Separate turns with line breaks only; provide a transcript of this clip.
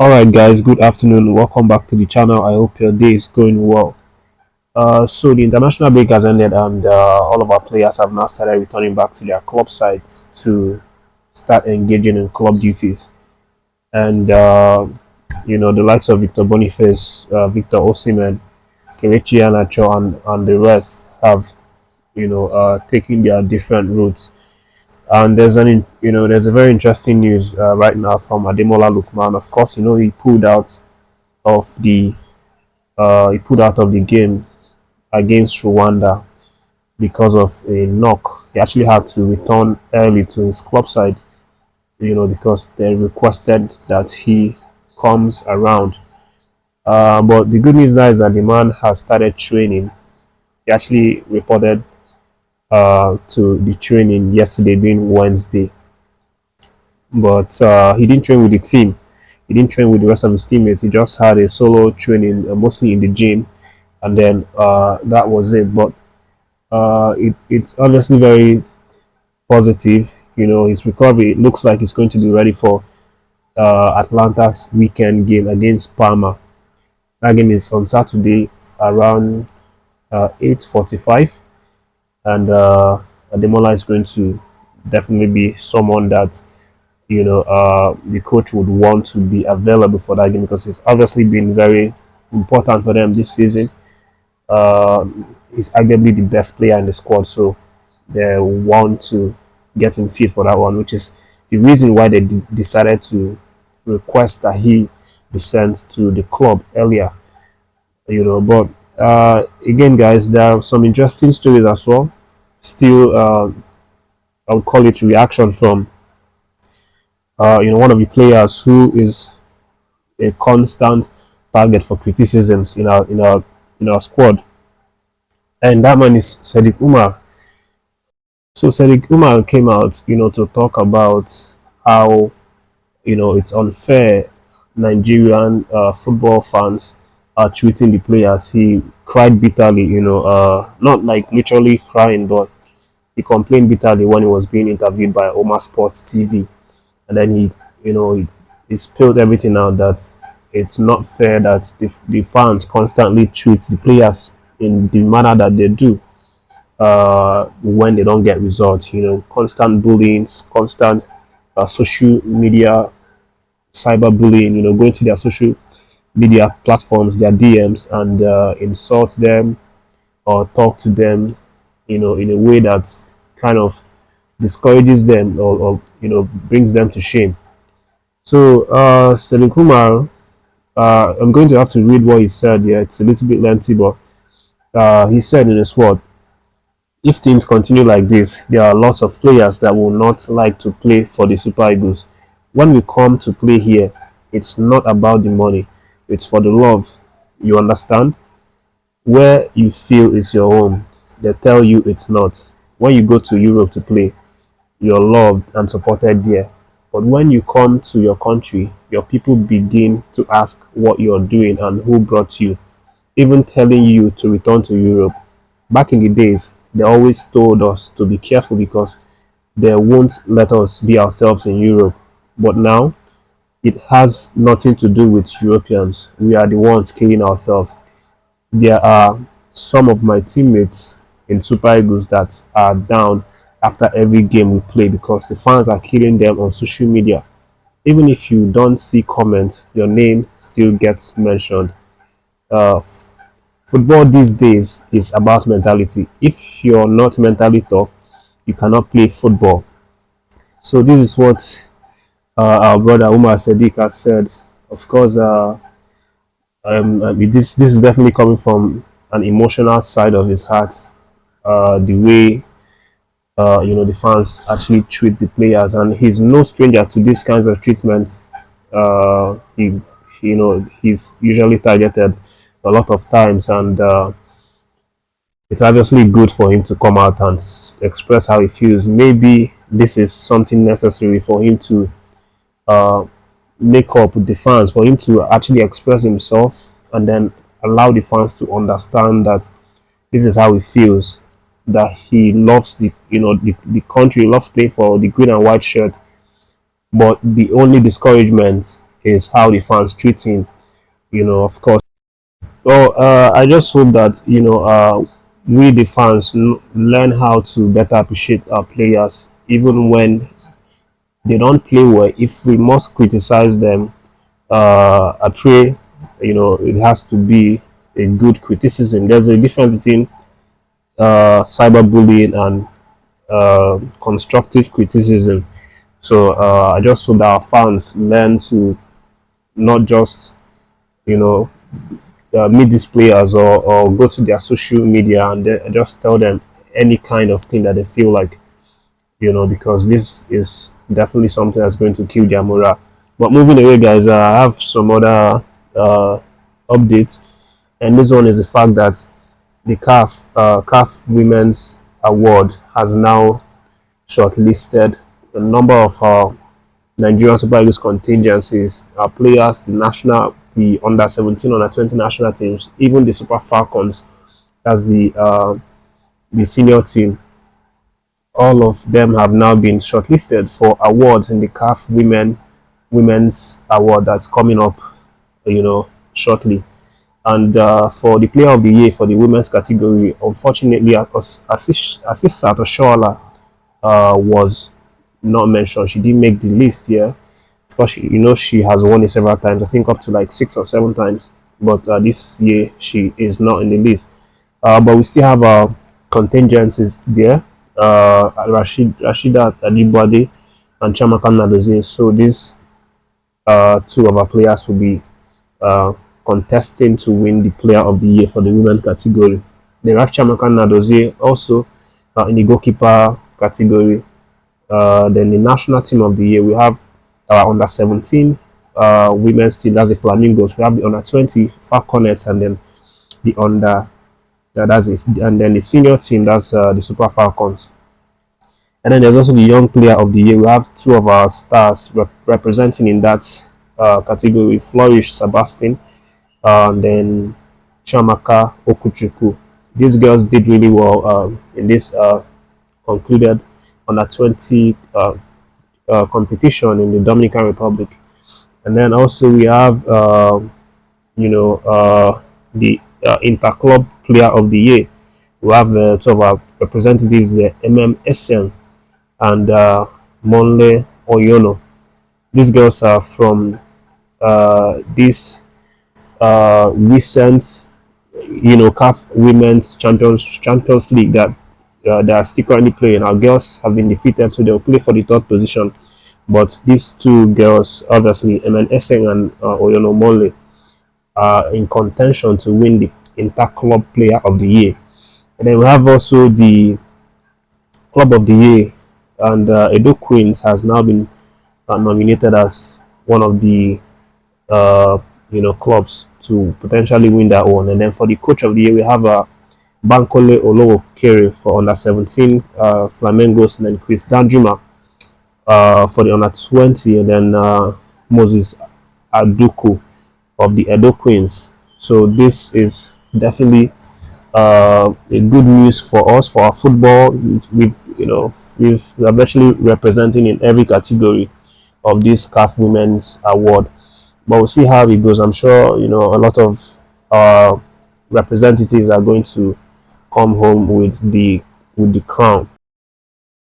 Alright guys, good afternoon. Welcome back to the channel. I hope your day is going well. So the international break has ended and all of our players have now started returning back to their club sites to start engaging in club duties. And the likes of Victor Boniface, Victor Osimhen, Kelechi Iheanacho and the rest have taken their different routes. And there's a very interesting news right now from Ademola Lookman. Of course, of the he pulled out of the game against Rwanda because of a knock. He actually had to return early to his club side, because they requested that he comes around. But the good news now is that the man has started training. He actually reported to the training yesterday, being Wednesday, but he didn't train with the team. He didn't train with the rest of his teammates. He just had a solo training, mostly in the gym, and then that was it. But it's obviously very positive. His recovery, it looks like he's going to be ready for Atalanta's weekend game against Parma. That game is on Saturday around 8:45, and Ademola is going to definitely be someone that the coach would want to be available for that game because it's obviously been very important for them this season. Uh, he's arguably the best player in the squad, so they want to get him fit for that one, which is the reason why they decided to request that he be sent to the club earlier. But again, guys, there are some interesting stories as well. Still, I would call it reaction from one of the players who is a constant target for criticisms in our squad, and that man is Sadiq Umar. So Sadiq Umar came out, to talk about how it's unfair Nigerian football fans are treating the players. He cried bitterly, not like literally crying, but he complained bitterly when he was being interviewed by Omar Sports TV, and then he spilled everything out that it's not fair that the fans constantly treat the players in the manner that they do when they don't get results. Constant bullying, constant social media cyberbullying. Going to their social media platforms, their DMs, and insult them or talk to them, in a way that kind of discourages them or brings them to shame. So, Sadiq Umar, I'm going to have to read what he said. Yeah, it's a little bit lengthy, but he said in his word, if things continue like this, there are lots of players that will not like to play for the Super Eagles. When we come to play here, it's not about the money, it's for the love. You understand? Where you feel is your home, they tell you it's not. When you go to Europe to play, you're loved and supported there. But when you come to your country, your people begin to ask what you're doing and who brought you, even telling you to return to Europe. Back in the days, they always told us to be careful because they won't let us be ourselves in Europe. But now, it has nothing to do with Europeans. We are the ones killing ourselves. There are some of my teammates in Super Eagles that are down after every game we play because the fans are killing them on social media. Even if you don't see comments, your name still gets mentioned. Football these days is about mentality. If you're not mentally tough, you cannot play football. So this is what our brother Umar Sadiq has said. Of course, this is definitely coming from an emotional side of his heart. The way the fans actually treat the players, and he's no stranger to these kinds of treatments. He's usually targeted a lot of times, and it's obviously good for him to come out and express how he feels. Maybe this is something necessary for him to uh, make up with the fans, for him to actually express himself, and then allow the fans to understand that this is how he feels. That he loves the country, he loves playing for the green and white shirt, but the only discouragement is how the fans treat him. Of course. Well, I just hope that we the fans learn how to better appreciate our players, even when they don't play well. If we must criticize them, I pray it has to be a good criticism. There's a difference between cyberbullying and constructive criticism. So I just hope that our fans learn to not just you know meet these players, or go to their social media and just tell them any kind of thing that they feel like, because this is definitely something that's going to kill their morale. But moving away, guys, I have some other updates, and this one is the fact that the CAF Women's Award has now shortlisted a number of Nigerian Super Eagles contingencies, players, the under 17, under 20 national teams, even the Super Falcons, as the senior team. All of them have now been shortlisted for awards in the CAF Women's Award that's coming up, shortly. And for the Player of the Year for the women's category, unfortunately, Asisat Oshoala was not mentioned. She didn't make the list here. Of course, she has won it several times. I think up to like 6 or 7 times. But this year she is not in the list. But we still have contingencies there. Rashida Adibwade and Chamaka Nadozie. So these two of our players will be contesting to win the Player of the Year for the women category. Then we have Chamaka Nadozie also in the goalkeeper category. Then the national team of the year, we have under 17 women's team, that's the Flamingos. We have the under 20 Falconets, and then the under that's it. And then the senior team, that's the Super Falcons. And then there's also the young player of the year. We have two of our stars representing in that category: Flourish Sebastian, and then Chamaka Okuchuku. These girls did really well in this concluded under 20 competition in the Dominican Republic. And then also we have the Interclub Player of the Year. We have two of our representatives there, MMSN and Monle Oyono. These girls are from this recent CAF Women's Champions League that they are still currently playing. Our girls have been defeated, so they'll play for the third position. But these two girls, obviously, Eseng and Oyono Mole, are in contention to win the Interclub Player of the Year. And then we have also the Club of the Year, and Edo Queens has now been nominated as one of the clubs to potentially win that one. And then for the Coach of the Year, we have Bankole Olowo Kere for under 17 Flamingos, and then Chris Danjuma for the under 20, and then Moses Aduku of the Edo Queens. So this is definitely a good news for us, for our football. We are actually representing in every category of this CAF Women's Award. But we'll see how it goes. I'm sure a lot of representatives are going to come home with the crown.